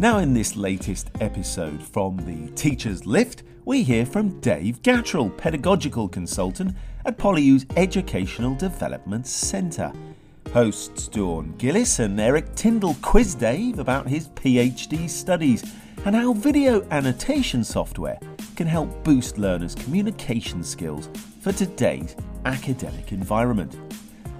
Now in this latest episode from the Teacher's Lift, we hear from Dave Gatrell, pedagogical consultant at PolyU's Educational Development Centre. Hosts Dawn Gillis and Eric Tindall quiz Dave about his PhD studies and how video annotation software can help boost learners' communication skills for today's academic environment.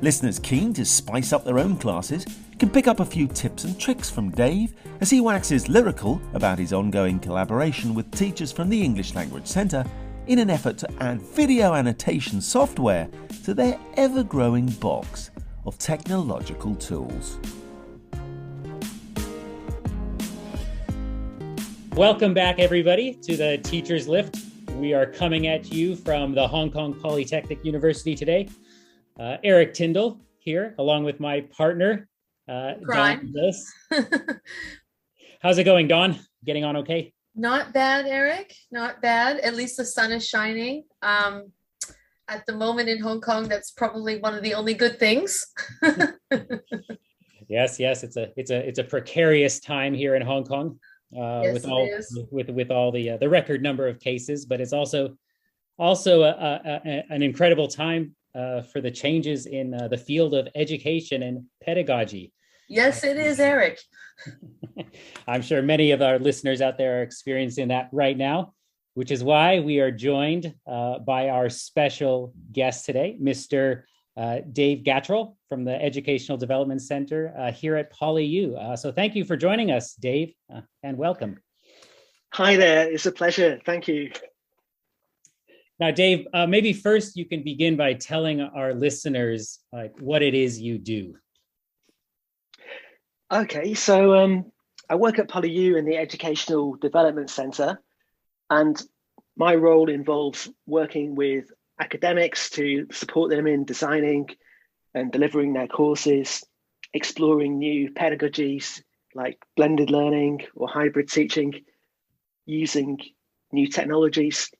Listeners keen to spice up their own classes can pick up a few tips and tricks from Dave as he waxes lyrical about his ongoing collaboration with teachers from the English Language Centre in an effort to add video annotation software to their ever-growing box of technological tools. Welcome back, everybody, to the Teacher's Lift. We are coming at you from the Hong Kong Polytechnic University today. Eric Tindall here, along with my partner, Dawn Gillis. How's it going, Dawn? Getting on okay? Not bad, Eric. Not bad. At least the sun is shining. At the moment in Hong Kong, that's probably one of the only good things. Yes, it's a precarious time here in Hong Kong with all the record number of cases, but it's also an incredible time for the changes in the field of education and pedagogy. Yes, it is, Eric. I'm sure many of our listeners out there are experiencing that right now, which is why we are joined by our special guest today, Mr. Dave Gatrell from the Educational Development Center here at PolyU. So thank you for joining us, Dave, and welcome. Hi there. It's a pleasure. Thank you. Now, Dave, maybe first you can begin by telling our listeners what it is you do. Okay, so I work at PolyU in the Educational Development Centre, and my role involves working with academics to support them in designing and delivering their courses, exploring new pedagogies like blended learning or hybrid teaching, using new technologies.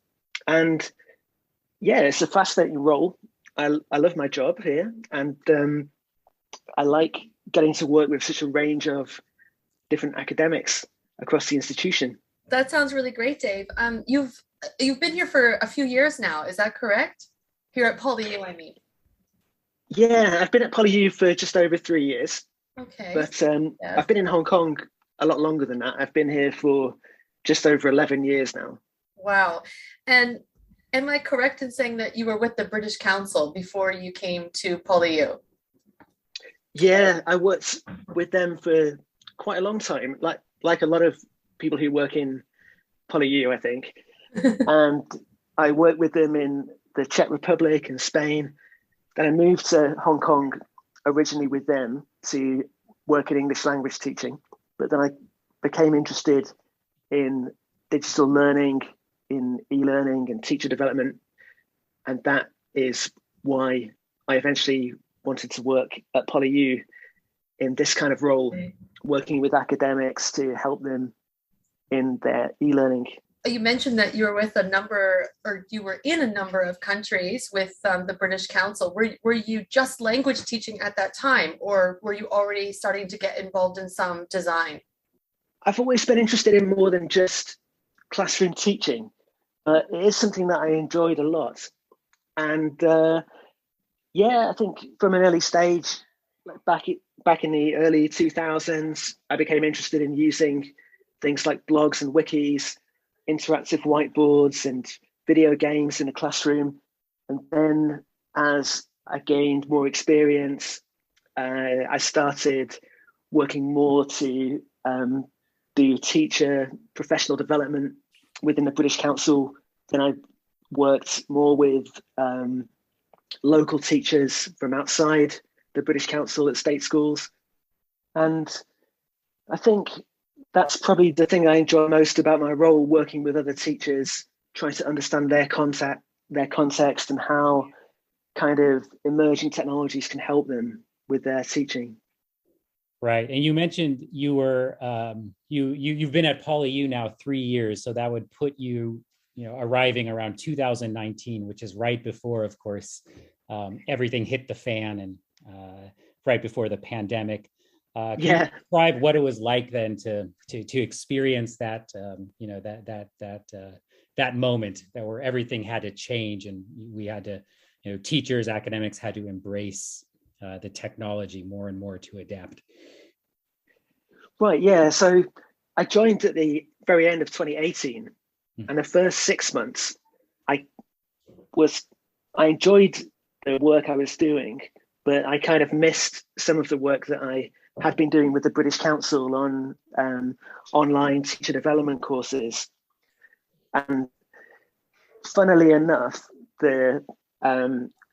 And yeah, it's a fascinating role. I love my job here, and I like getting to work with such a range of different academics across the institution. That sounds really great, Dave. You've been here for a few years now, is that correct? Here at PolyU, I mean. Yeah, I've been at PolyU for just over 3 years. Okay. But I've been in Hong Kong a lot longer than that. I've been here for just over 11 years now. Wow. And am I correct in saying that you were with the British Council before you came to PolyU? Yeah, I worked with them for quite a long time, like a lot of people who work in PolyU, I think. And I worked with them in the Czech Republic and Spain. Then I moved to Hong Kong originally with them to work in English language teaching. But then I became interested in digital learning, in e-learning and teacher development. And that is why I eventually wanted to work at PolyU in this kind of role, working with academics to help them in their e-learning. You mentioned that you were in a number of countries with the British Council. Were you just language teaching at that time, or were you already starting to get involved in some design? I've always been interested in more than just classroom teaching. It is something that I enjoyed a lot. And yeah, I think from an early stage, back in the early 2000s, I became interested in using things like blogs and wikis, interactive whiteboards and video games in the classroom. And then as I gained more experience, I started working more to do teacher professional development within the British Council. Then I worked more with local teachers from outside the British Council at state schools. And I think that's probably the thing I enjoy most about my role, working with other teachers, trying to understand their context and how kind of emerging technologies can help them with their teaching. Right. And you mentioned you were you've been at PolyU now 3 years, so that would put you arriving around 2019, which is right before, of course, everything hit the fan and right before the pandemic. Can you describe what it was like then to experience that, that moment where everything had to change and we had to, teachers, academics had to embrace the technology more and more to adapt? Right, yeah. So I joined at the very end of 2018, and the first 6 months, I enjoyed the work I was doing, but I kind of missed some of the work that I had been doing with the British Council on online teacher development courses. And funnily enough, the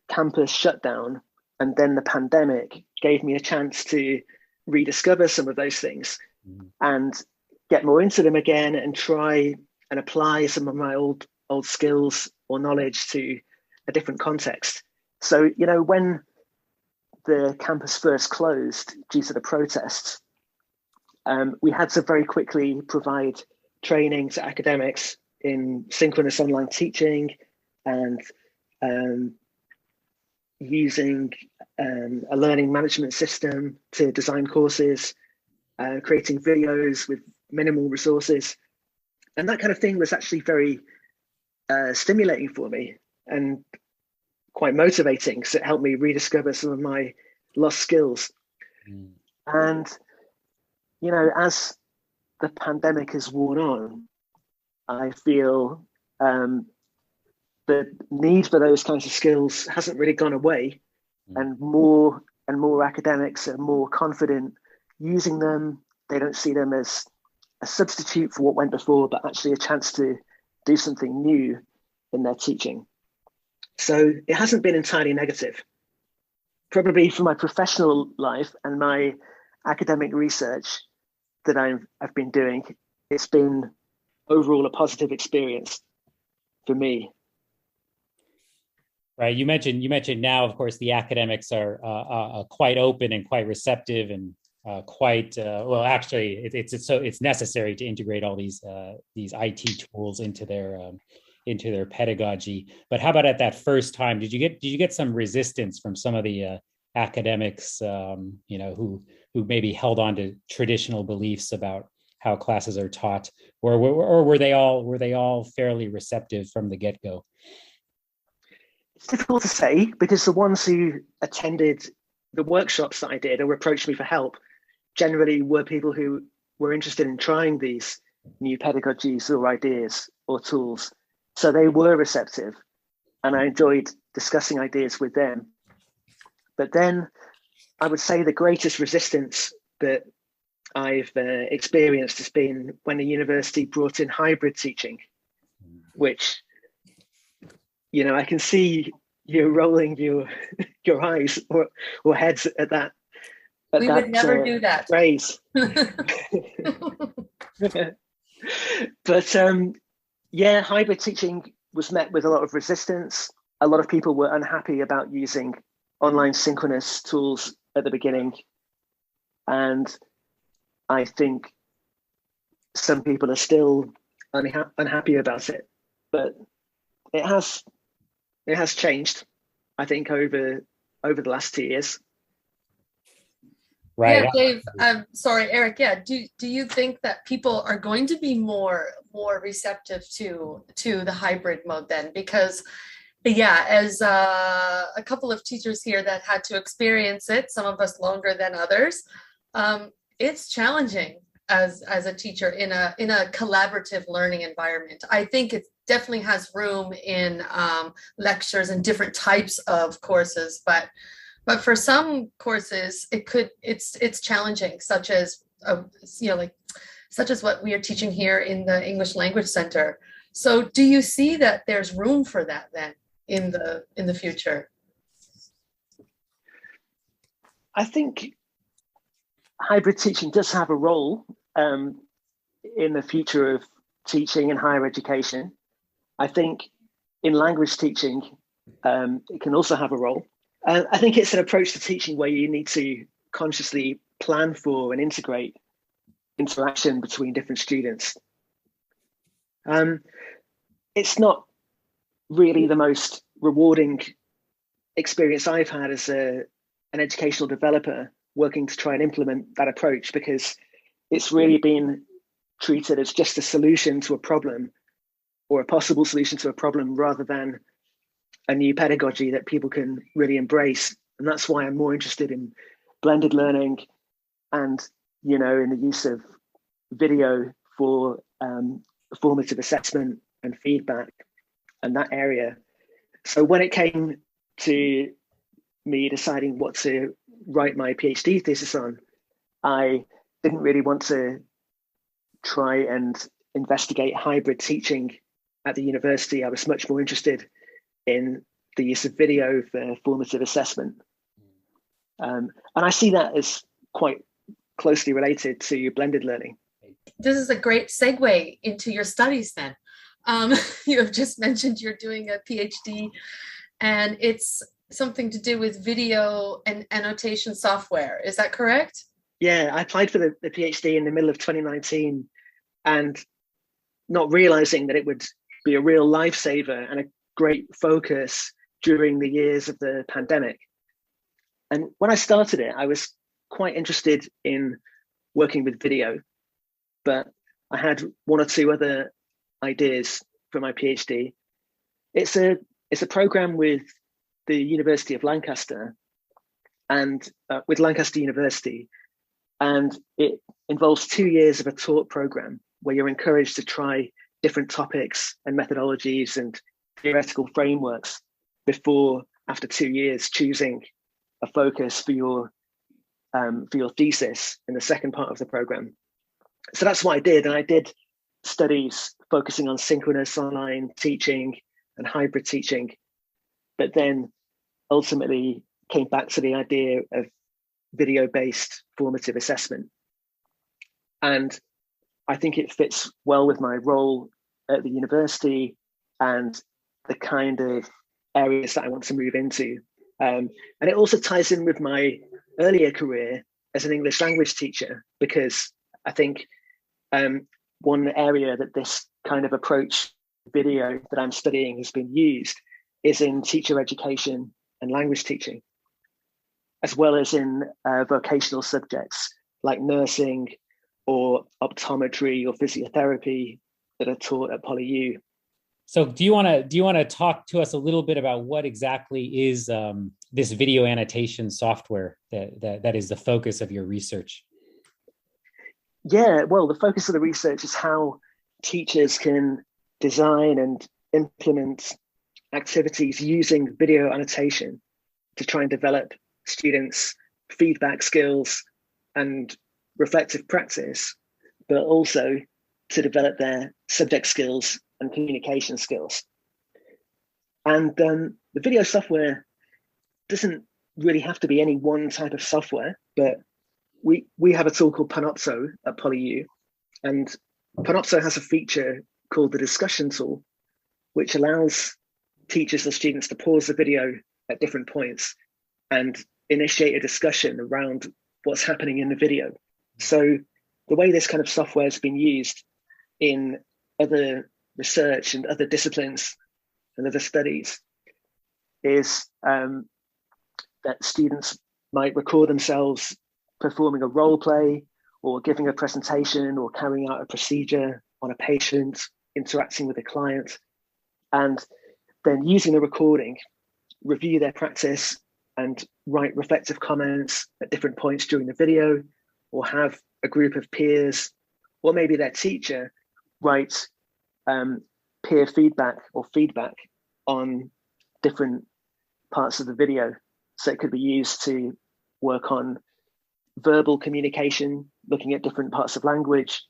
campus shutdown and then the pandemic gave me a chance to rediscover some of those things and get more into them again and try and apply some of my old skills or knowledge to a different context. So, when the campus first closed due to the protests, we had to very quickly provide training to academics in synchronous online teaching and using a learning management system to design courses, creating videos with minimal resources. And that kind of thing was actually very stimulating for me and quite motivating, because it helped me rediscover some of my lost skills. And, as the pandemic has worn on, I feel the need for those kinds of skills hasn't really gone away, and more academics are more confident using them. They don't see them as a substitute for what went before, but actually a chance to do something new in their teaching. So it hasn't been entirely negative. Probably for my professional life and my academic research that I've been doing, it's been overall a positive experience for me. Right. You mentioned now, of course, the academics are quite open and quite receptive and quite well. Actually, it's necessary to integrate all these IT tools into their pedagogy. But how about at that first time? Did you get some resistance from some of the academics, who maybe held on to traditional beliefs about how classes are taught, or were they all fairly receptive from the get-go? It's difficult to say, because the ones who attended the workshops that I did or approached me for help generally were people who were interested in trying these new pedagogies or ideas or tools. So they were receptive, and I enjoyed discussing ideas with them. But then I would say the greatest resistance that I've experienced has been when the university brought in hybrid teaching, which, I can see you rolling your eyes or heads at that. We would never do that phrase. But hybrid teaching was met with a lot of resistance. A lot of people were unhappy about using online synchronous tools at the beginning. And I think some people are still unhappy about it, but it has changed, I think, over the last 2 years. Right. Yeah, Dave. Sorry, Eric. Yeah. Do you think that people are going to be more receptive to the hybrid mode then? Because, yeah, as a couple of teachers here that had to experience it, some of us longer than others, it's challenging as a teacher in a collaborative learning environment. I think it definitely has room in lectures and different types of courses, but for some courses it's challenging, such as such as what we are teaching here in the English Language Center. So do you see that there's room for that then in the future? I think hybrid teaching does have a role in the future of teaching in higher education. I think in language teaching, it can also have a role. I think it's an approach to teaching where you need to consciously plan for and integrate interaction between different students. It's not really the most rewarding experience I've had as an educational developer working to try and implement that approach, because it's really been treated as just a solution to a problem, or a possible solution to a problem, rather than a new pedagogy that people can really embrace. And that's why I'm more interested in blended learning and, in the use of video for formative assessment and feedback and that area. So when it came to me deciding what to write my PhD thesis on, I didn't really want to try and investigate hybrid teaching at the university. I was much more interested in the use of video for formative assessment. And I see that as quite closely related to blended learning. This is a great segue into your studies then. You have just mentioned you're doing a PhD, and it's something to do with video and annotation software. Is that correct? Yeah, I applied for the PhD in the middle of 2019, and not realizing that it would be a real lifesaver and a great focus during the years of the pandemic. And when I started it, I was quite interested in working with video, but I had one or two other ideas for my PhD. It's a program with the University of Lancaster and with Lancaster University, and it involves 2 years of a taught program where you're encouraged to try different topics and methodologies and theoretical frameworks before, after 2 years, choosing a focus for your thesis in the second part of the program. So that's what I did, and I did studies focusing on synchronous online teaching and hybrid teaching, but then ultimately came back to the idea of video-based formative assessment. And I think it fits well with my role at the university and the kind of areas that I want to move into. And it also ties in with my earlier career as an English language teacher, because I think one area that this kind of approach video that I'm studying has been used is in teacher education and language teaching, as well as in vocational subjects like nursing or optometry or physiotherapy that are taught at PolyU. So do you want to talk to us a little bit about what exactly is this video annotation software that is the focus of your research? Yeah, well, the focus of the research is how teachers can design and implement activities using video annotation to try and develop students' feedback skills and reflective practice, but also to develop their subject skills and communication skills. And the video software doesn't really have to be any one type of software, but we have a tool called Panopto at PolyU, and Panopto has a feature called the discussion tool, which allows teachers or students to pause the video at different points and initiate a discussion around what's happening in the video. So the way this kind of software has been used in other research and other disciplines and other studies is that students might record themselves performing a role play or giving a presentation or carrying out a procedure on a patient, interacting with a client, and then using the recording, review their practice and write reflective comments at different points during the video, or have a group of peers or maybe their teacher write peer feedback or feedback on different parts of the video. So it could be used to work on verbal communication, looking at different parts of language,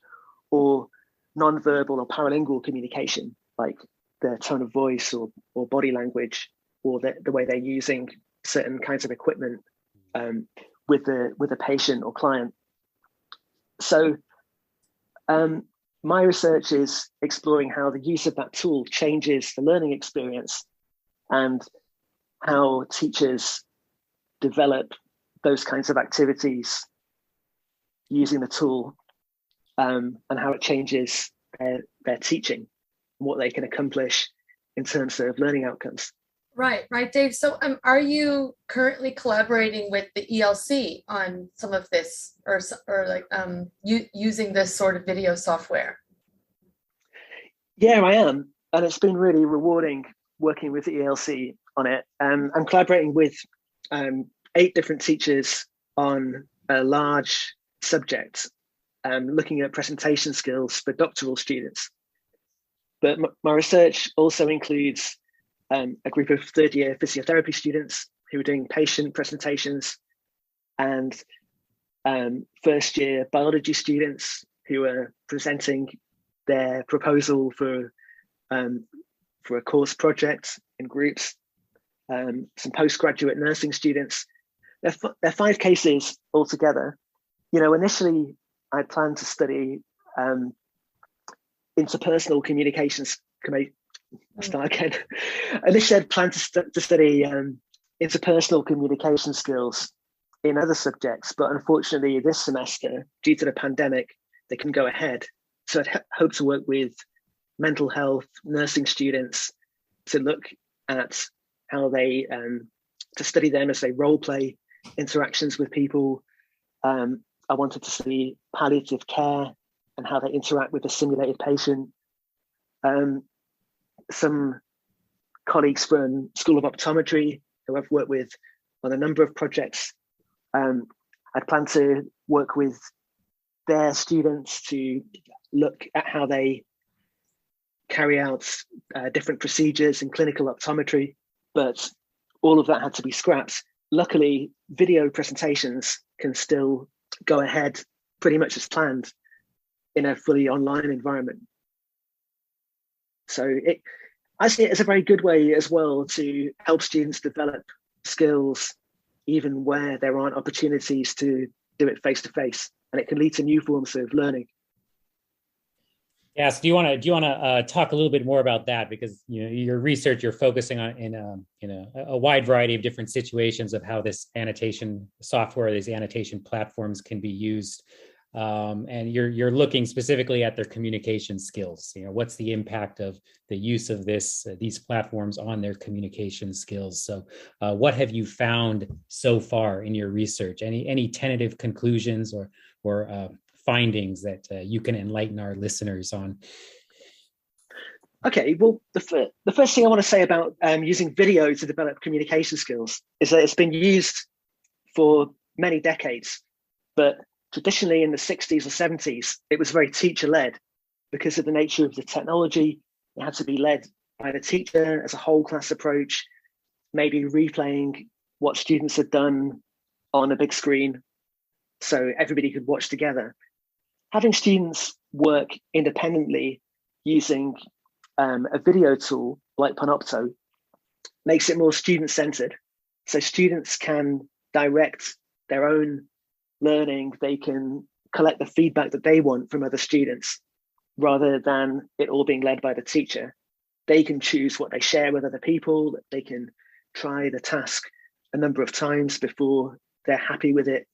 or non-verbal or paralingual communication, like their tone of voice or body language, or the way they're using certain kinds of equipment with the patient or client. So my research is exploring how the use of that tool changes the learning experience and how teachers develop those kinds of activities using the tool, and how it changes their teaching and what they can accomplish in terms of learning outcomes. Right, Dave. So are you currently collaborating with the ELC on some of this, or like using this sort of video software? Yeah, I am. And it's been really rewarding working with the ELC on it. I'm collaborating with 8 different teachers on a large subject, looking at presentation skills for doctoral students. But my research also includes a group of third-year physiotherapy students who are doing patient presentations, and first-year biology students who are presenting their proposal for a course project in groups, some postgraduate nursing students. There are 5 cases altogether. Initially I planned to study interpersonal communications. Initially, I'd planned to study interpersonal communication skills in other subjects, but unfortunately this semester, due to the pandemic, they couldn't go ahead. So I'd hope to work with mental health nursing students to look at how they, to study them as they role play interactions with people. I wanted to study palliative care and how they interact with a simulated patient. Some colleagues from School of Optometry who I've worked with on a number of projects. I plan to work with their students to look at how they carry out different procedures in clinical optometry, but all of that had to be scrapped. Luckily, video presentations can still go ahead pretty much as planned in a fully online environment. So I see it as a very good way as well to help students develop skills even where there aren't opportunities to do it face to face, and it can lead to new forms of learning. Yes. Do you want to talk a little bit more about that? Because your research, you're focusing on in a wide variety of different situations of how this annotation software, these annotation platforms can be used, and you're looking specifically at their communication skills. What's the impact of the use of these platforms on their communication skills? So, what have you found so far in your research? Any tentative conclusions or findings that you can enlighten our listeners on? Okay, well, the first thing I want to say about using video to develop communication skills is that it's been used for many decades, but traditionally in the 60s or 70s, it was very teacher-led because of the nature of the technology. It had to be led by the teacher as a whole class approach, maybe replaying what students had done on a big screen so everybody could watch together. Having students work independently using a video tool like Panopto makes it more student-centered. So students can direct their own learning, they can collect the feedback that they want from other students rather than it all being led by the teacher. They can choose what they share with other people, they can try the task a number of times before they're happy with it.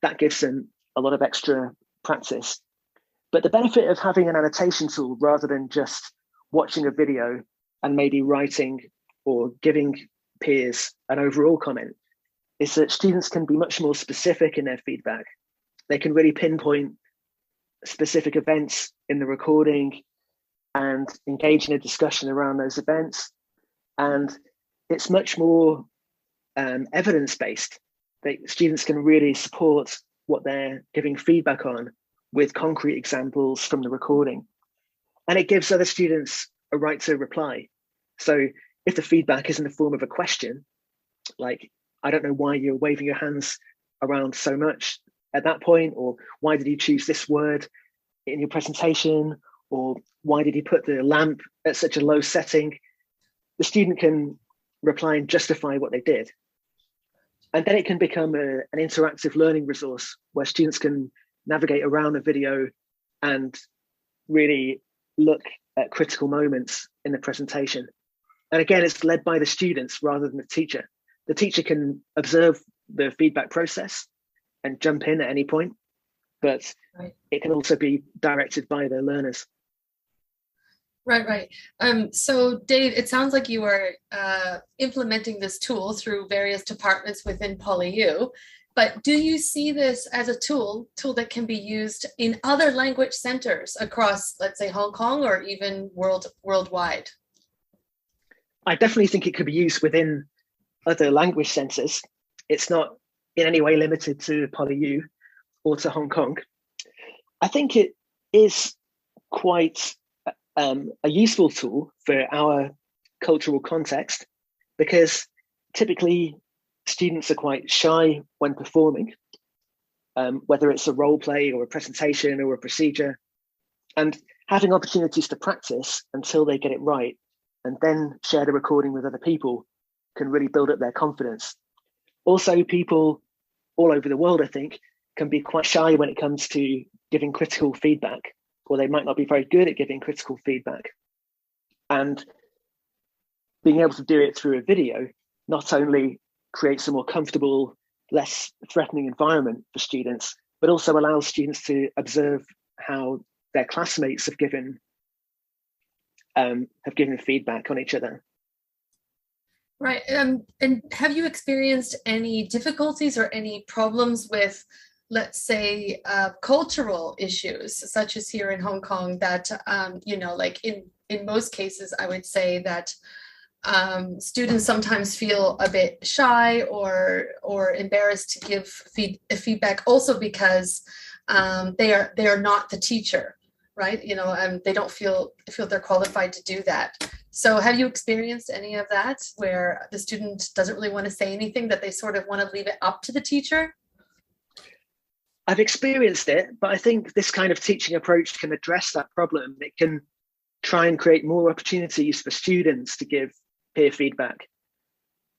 That gives them a lot of extra practice. But the benefit of having an annotation tool rather than just watching a video and maybe writing or giving peers an overall comment is that students can be much more specific in their feedback. They can really pinpoint specific events in the recording and engage in a discussion around those events. And it's much more evidence-based. Students can really support what they're giving feedback on with concrete examples from the recording. And it gives other students a right to reply. So if the feedback is in the form of a question, like, I don't know why you're waving your hands around so much at that point, or why did you choose this word in your presentation, or why did you put the lamp at such a low setting? The student can reply and justify what they did. And then it can become an interactive learning resource where students can navigate around a video and really look at critical moments in the presentation. And again, it's led by the students rather than the teacher. The teacher can observe the feedback process and jump in at any point, but it can also be directed by the learners. Right. So Dave, it sounds like you are implementing this tool through various departments within PolyU, but do you see this as a tool that can be used in other language centers across, let's say, Hong Kong or even worldwide? I definitely think it could be used within other language centers. It's not in any way limited to PolyU or to Hong Kong. I think it is quite a useful tool for our cultural context, because typically students are quite shy when performing, whether it's a role play or a presentation or a procedure, and having opportunities to practice until they get it right and then share the recording with other people can really build up their confidence. Also, people all over the world, I think, can be quite shy when it comes to giving critical feedback, or they might not be very good at giving critical feedback. And being able to do it through a video not only creates a more comfortable, less threatening environment for students, but also allows students to observe how their classmates have given feedback on each other. Right. And have you experienced any difficulties or any problems with, let's say, cultural issues, such as here in Hong Kong, that, like in most cases, I would say that students sometimes feel a bit shy or embarrassed to give feedback, also because they are not the teacher, right? They don't feel they're qualified to do that. So have you experienced any of that where the student doesn't really want to say anything, that they sort of want to leave it up to the teacher? I've experienced it, but I think this kind of teaching approach can address that problem. It can try and create more opportunities for students to give peer feedback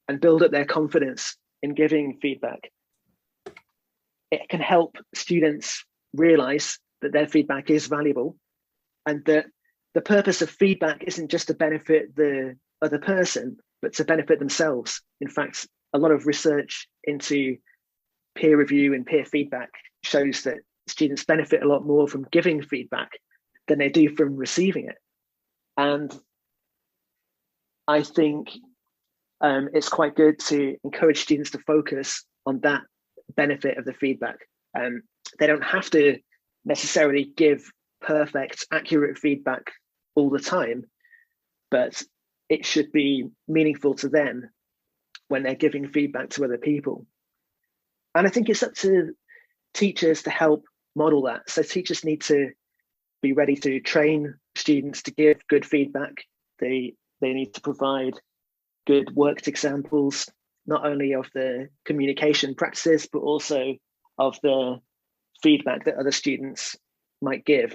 and build up their confidence in giving feedback. It can help students realize that their feedback is valuable, and that the purpose of feedback isn't just to benefit the other person, but to benefit themselves. In fact, a lot of research into peer review and peer feedback shows that students benefit a lot more from giving feedback than they do from receiving it. And I think it's quite good to encourage students to focus on that benefit of the feedback. They don't have to necessarily give perfect, accurate feedback all the time, but it should be meaningful to them when they're giving feedback to other people. And I think it's up to teachers to help model that. So teachers need to be ready to train students to give good feedback. They need to provide good worked examples, not only of the communication practices, but also of the feedback that other students might give.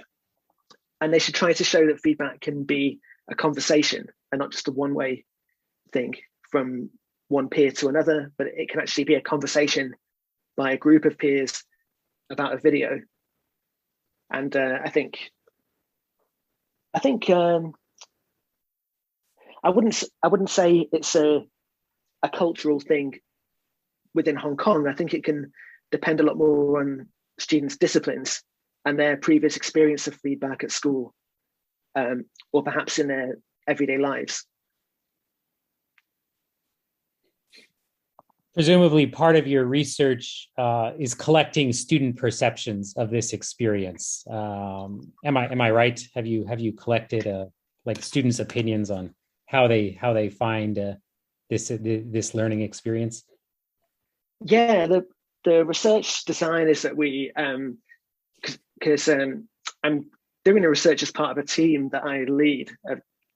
And they should try to show that feedback can be a conversation and not just a one-way thing from one peer to another, but it can actually be a conversation by a group of peers about a video. And I wouldn't say it's a cultural thing within Hong Kong. I think it can depend a lot more on students' disciplines and their previous experience of feedback at school, or perhaps in their everyday lives. Presumably part of your research is collecting student perceptions of this experience. Am I right? Have you collected like students' opinions on how they find this learning experience? Yeah, the research design is that we, because I'm doing the research as part of a team that I lead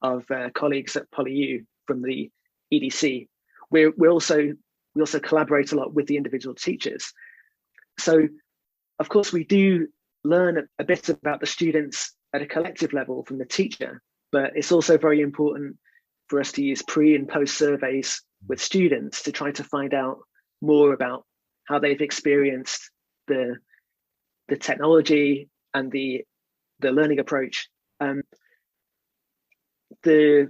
of colleagues at PolyU from the EDC. We also collaborate a lot with the individual teachers. So, of course, we do learn a bit about the students at a collective level from the teacher, but it's also very important for us to use pre and post surveys with students to try to find out more about how they've experienced the technology and the learning approach. The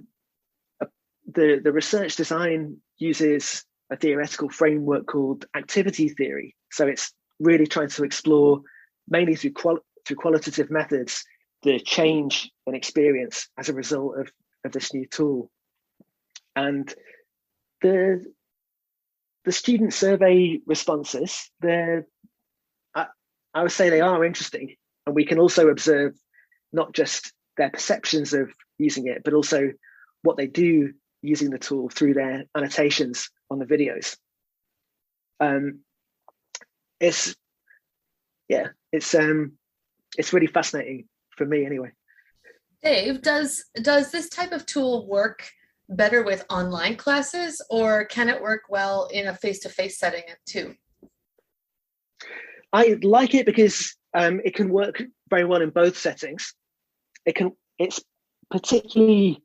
research design uses a theoretical framework called activity theory. So it's really trying to explore, mainly through qualitative methods, the change in experience as a result of this new tool. And the student survey responses, I would say they are interesting, and we can also observe not just their perceptions of using it, but also what they do using the tool through their annotations on the videos. It's really fascinating for me anyway. Dave, does this type of tool work better with online classes, or can it work well in a face-to-face setting too? I like it because it can work very well in both settings. It's particularly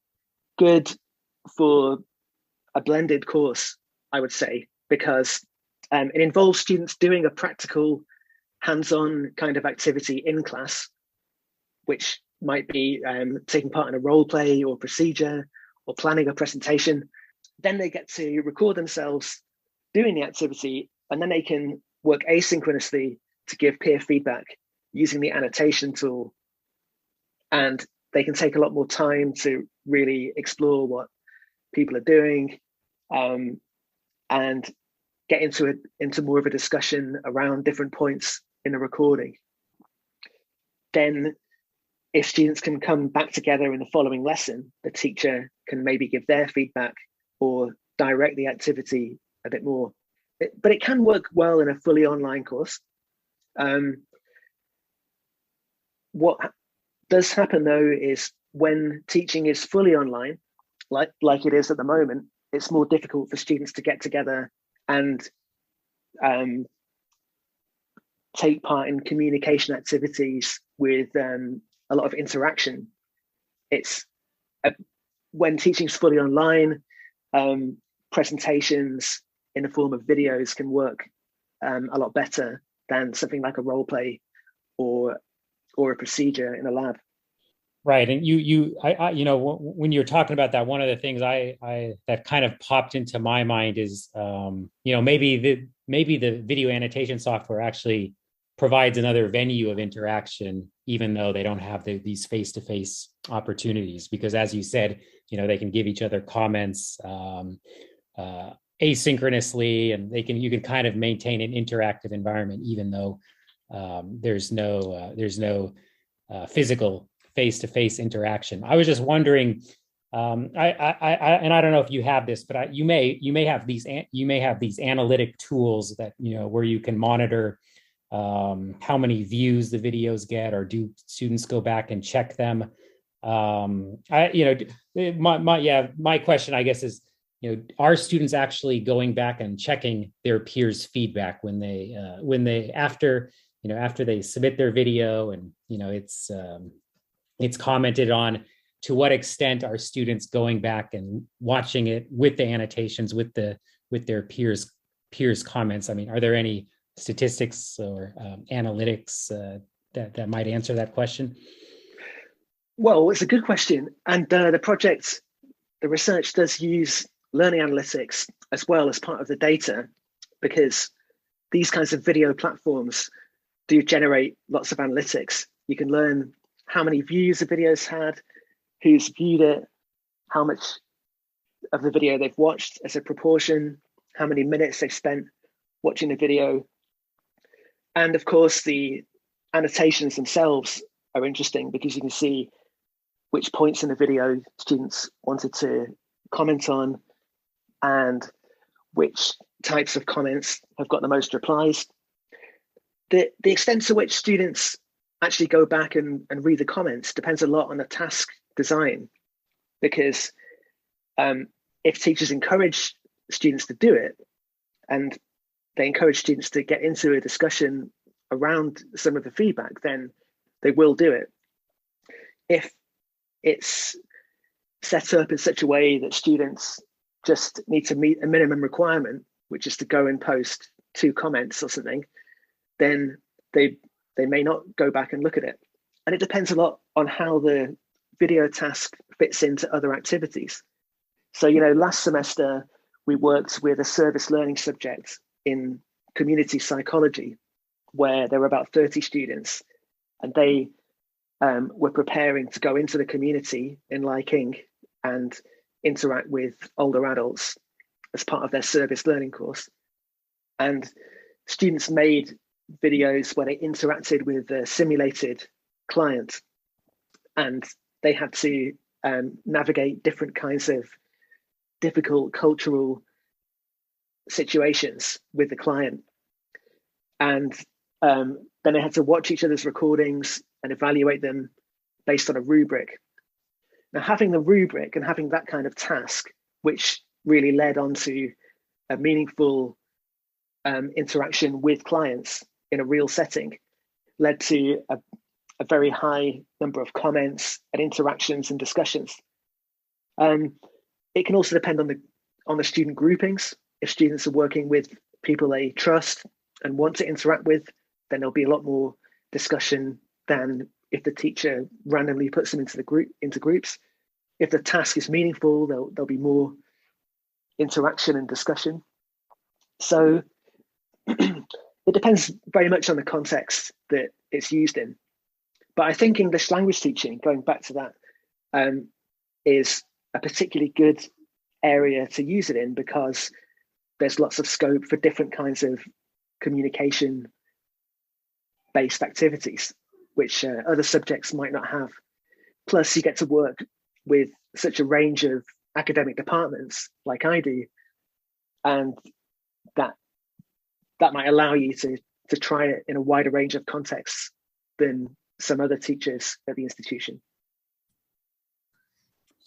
good for a blended course, I would say, because it involves students doing a practical, hands-on kind of activity in class, which might be taking part in a role play or procedure or planning a presentation. Then they get to record themselves doing the activity, and then they can work asynchronously to give peer feedback using the annotation tool. And they can take a lot more time to really explore what people are doing, and get into more of a discussion around different points in the recording. Then if students can come back together in the following lesson, the teacher can maybe give their feedback or direct the activity a bit more. But it can work well in a fully online course. What does happen though is when teaching is fully online, like it is at the moment, it's more difficult for students to get together and take part in communication activities with a lot of interaction. It's when teaching is fully online, presentations in the form of videos can work a lot better than something like a role play or a procedure in a lab. Right, and when you're talking about that, one of the things that kind of popped into my mind is, maybe the video annotation software actually provides another venue of interaction, even though they don't have these face-to-face opportunities. Because as you said, they can give each other comments asynchronously, and you can kind of maintain an interactive environment, even though there's no physical face-to-face interaction. I was just wondering, I don't know if you have this, but you may have these analytic tools that where you can monitor how many views the videos get, or do students go back and check them? My question, I guess, is, are students actually going back and checking their peers' feedback when they after they submit their video and it's commented on? To what extent are students going back and watching it with the annotations, with their peers' comments? I mean, are there any statistics or analytics that might answer that question? Well, it's a good question, and the research does use learning analytics as well as part of the data, because these kinds of video platforms do generate lots of analytics. You can learn how many views the video's had, who's viewed it, how much of the video they've watched as a proportion, how many minutes they've spent watching the video. And of course, the annotations themselves are interesting because you can see which points in the video students wanted to comment on and which types of comments have got the most replies. The extent to which students actually go back and read the comments depends a lot on the task design, because if teachers encourage students to do it and they encourage students to get into a discussion around some of the feedback, then they will do it. If it's set up in such a way that students just need to meet a minimum requirement, which is to go and post 2 comments or something, then they may not go back and look at it. And it depends a lot on how the video task fits into other activities. So, last semester, we worked with a service learning subject in community psychology, where there were about 30 students, and they were preparing to go into the community in King and interact with older adults as part of their service learning course. And students made videos where they interacted with a simulated client, and they had to navigate different kinds of difficult cultural situations with the client. And then they had to watch each other's recordings and evaluate them based on a rubric. Now, having the rubric and having that kind of task, which really led on to a meaningful interaction with clients in a real setting, led to a very high number of comments and interactions and discussions. It can also depend on the student groupings. If students are working with people they trust and want to interact with, then there'll be a lot more discussion than if the teacher randomly puts them into groups. If the task is meaningful, there'll be more interaction and discussion. So it depends very much on the context that it's used in. But I think English language teaching, going back to that, is a particularly good area to use it in, because there's lots of scope for different kinds of communication based activities, which other subjects might not have. Plus, you get to work with such a range of academic departments like I do, and that might allow you to try it in a wider range of contexts than some other teachers at the institution.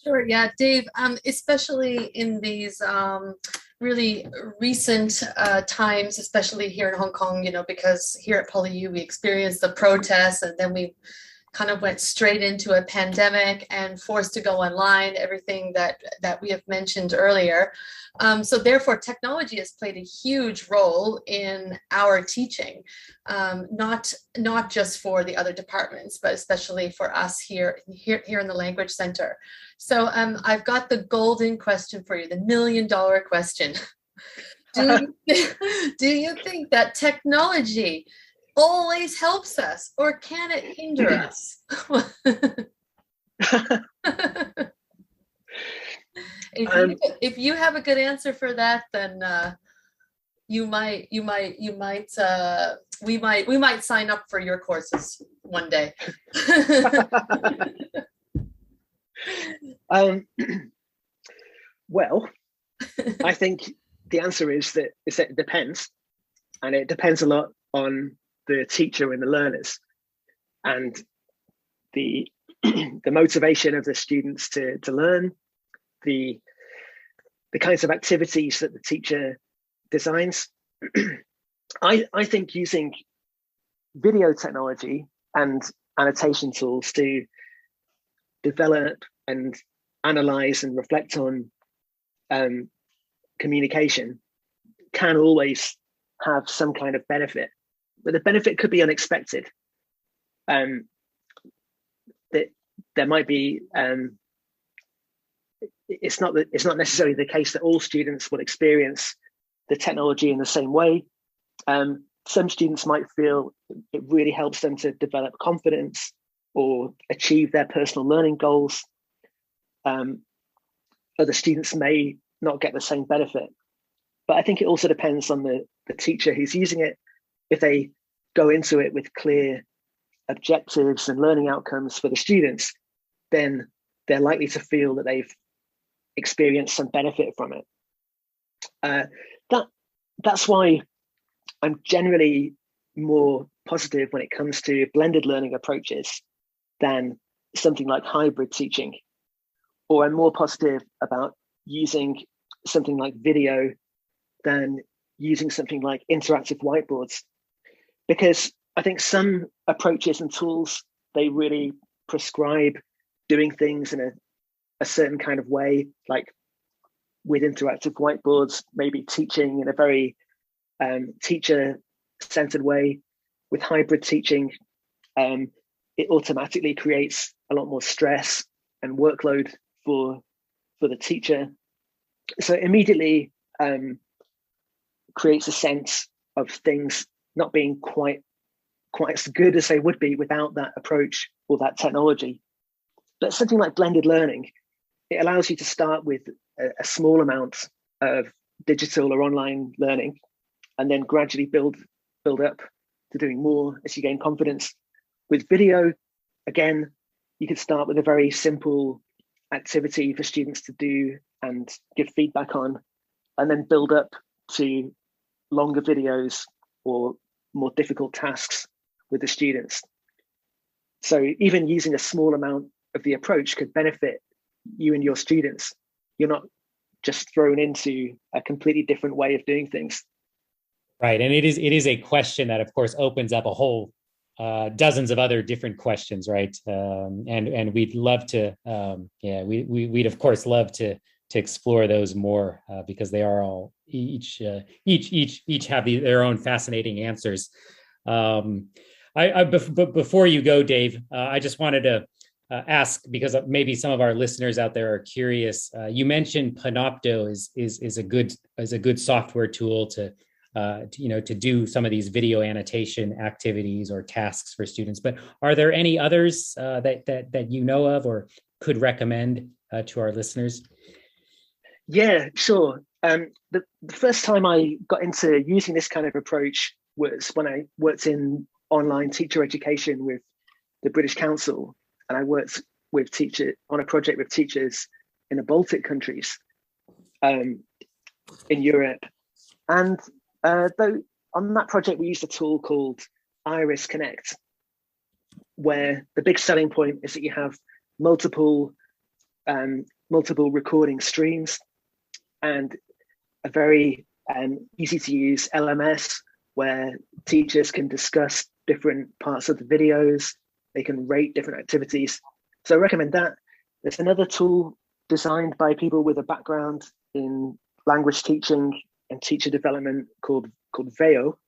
Sure, yeah, Dave, especially in these really recent times, especially here in Hong Kong, because here at PolyU we experienced the protests, and then we kind of went straight into a pandemic and forced to go online, everything that we have mentioned earlier. So therefore, technology has played a huge role in our teaching, not just for the other departments, but especially for us here in the Language Center. So I've got the golden question for you, the $1 million question. Do you think that technology always helps us, or can it hinder us? If you have a good answer for that, then we might sign up for your courses one day. Well, I think the answer is that it depends, and it depends a lot on the teacher and the learners, and the motivation of the students to learn, the kinds of activities that the teacher designs. I think using video technology and annotation tools to develop and analyze and reflect on communication can always have some kind of benefit, but the benefit could be unexpected. That there might be it's not necessarily the case that all students will experience the technology in the same way. Some students might feel it really helps them to develop confidence or achieve their personal learning goals. Other students may not get the same benefit. But I think it also depends on the teacher who's using it. If they go into it with clear objectives and learning outcomes for the students, then they're likely to feel that they've experienced some benefit from it. That's why I'm generally more positive when it comes to blended learning approaches than something like hybrid teaching, or I'm more positive about using something like video than using something like interactive whiteboards, because I think some approaches and tools, they really prescribe doing things in a certain kind of way, like with interactive whiteboards, maybe teaching in a very teacher-centered way. With hybrid teaching, it automatically creates a lot more stress and workload for the teacher. So immediately creates a sense of things not being quite quite as good as they would be without that approach or that technology. But something like blended learning, it allows you to start with a small amount of digital or online learning, and then gradually build up to doing more as you gain confidence. With video, again, you could start with a very simple activity for students to do and give feedback on, and then build up to longer videos or more difficult tasks with the students. So even using a small amount of the approach could benefit you and your students. You're not just thrown into a completely different way of doing things. Right, and it is a question that, of course, opens up a whole dozens of other different questions, right? And we'd love to, we'd of course love to explore those more because they are all each have their own fascinating answers. Before you go, Dave, I just wanted to ask, because maybe some of our listeners out there are curious. You mentioned Panopto is a good software tool to do some of these video annotation activities or tasks for students. But are there any others that you know of or could recommend to our listeners? Yeah, sure. The first time I got into using this kind of approach was when I worked in online teacher education with the British Council, and I worked with on a project with teachers in the Baltic countries in Europe. And though on that project, we used a tool called Iris Connect, where the big selling point is that you have multiple recording streams and a very easy to use LMS where teachers can discuss different parts of the videos. They can rate different activities. So I recommend that. There's another tool designed by people with a background in language teaching and teacher development called Veo,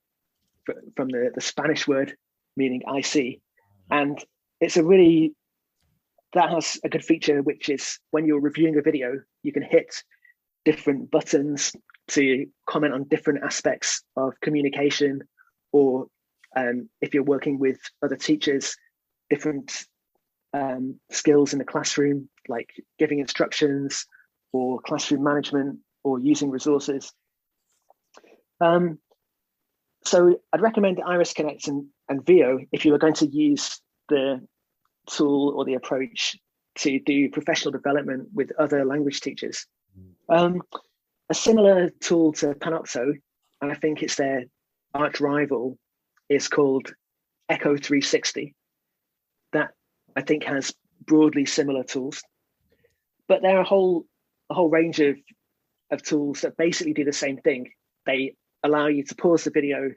from the Spanish word meaning I see. And that has a good feature, which is when you're reviewing a video, you can hit different buttons to comment on different aspects of communication, or if you're working with other teachers, different skills in the classroom, like giving instructions or classroom management or using resources. So I'd recommend Iris Connect and Veo if you were going to use the tool or the approach to do professional development with other language teachers. A similar tool to Panopto, and I think it's their arch rival, is called Echo 360. That I think has broadly similar tools, but there are a whole range of tools that basically do the same thing. They allow you to pause the video,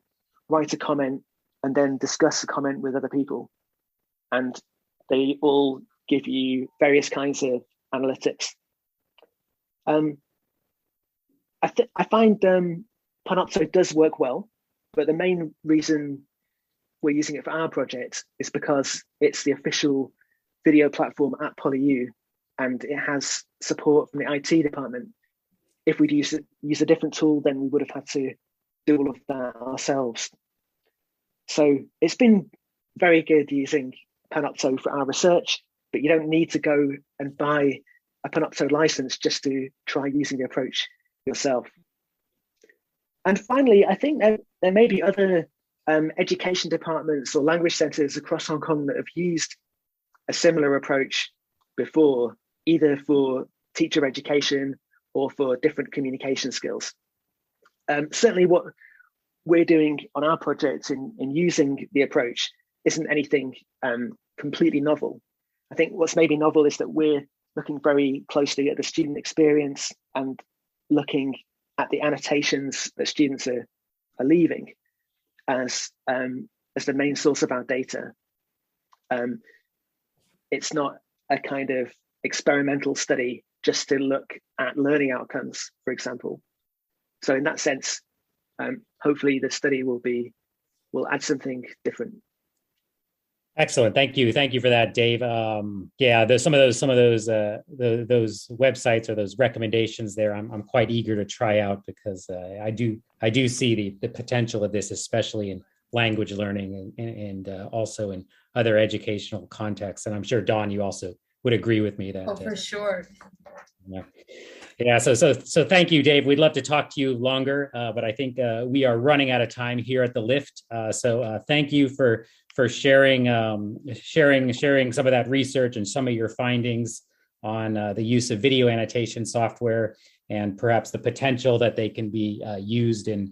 write a comment, and then discuss the comment with other people. And they all give you various kinds of analytics. I find Panopto does work well, but the main reason we're using it for our project is because it's the official video platform at PolyU, and it has support from the IT department. If we'd use a different tool, then we would have had to do all of that ourselves. So it's been very good using Panopto for our research, but you don't need to go and buy a Panopto license just to try using the approach yourself. And finally, I think there may be other education departments or language centres across Hong Kong that have used a similar approach before, either for teacher education or for different communication skills. Certainly what we're doing on our project in using the approach isn't anything completely novel. I think what's maybe novel is that we're looking very closely at the student experience and looking at the annotations that students are leaving as the main source of our data. It's not a kind of experimental study just to look at learning outcomes, for example. So in that sense, hopefully the study will add something different. Excellent. Thank you for that, Dave. There's some of those websites or those recommendations there. I'm quite eager to try out because I do see the potential of this, especially in language learning and also in other educational contexts. And I'm sure, Dawn, you also would agree with me that. Oh, for sure. Yeah. So thank you, Dave. We'd love to talk to you longer, but I think we are running out of time here at the Lift. So thank you for sharing some of that research and some of your findings on the use of video annotation software and perhaps the potential that they can be used in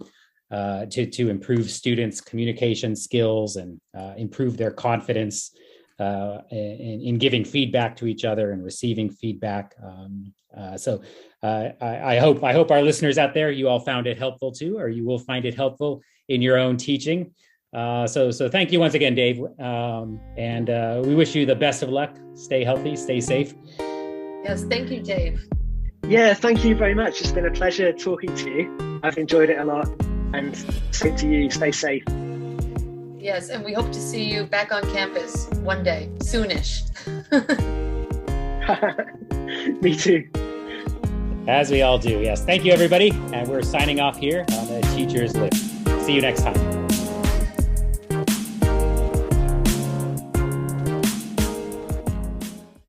to improve students' communication skills and improve their confidence in giving feedback to each other and receiving feedback. I hope our listeners out there, you all found it helpful too, or you will find it helpful in your own teaching. So thank you once again, Dave. And we wish you the best of luck. Stay healthy, stay safe. Yes, thank you, Dave. Yeah, thank you very much. It's been a pleasure talking to you. I've enjoyed it a lot. And same to you. Stay safe. Yes, and we hope to see you back on campus one day, soonish. Me too. As we all do, yes. Thank you, everybody. And we're signing off here on the Teachers Lift. See you next time.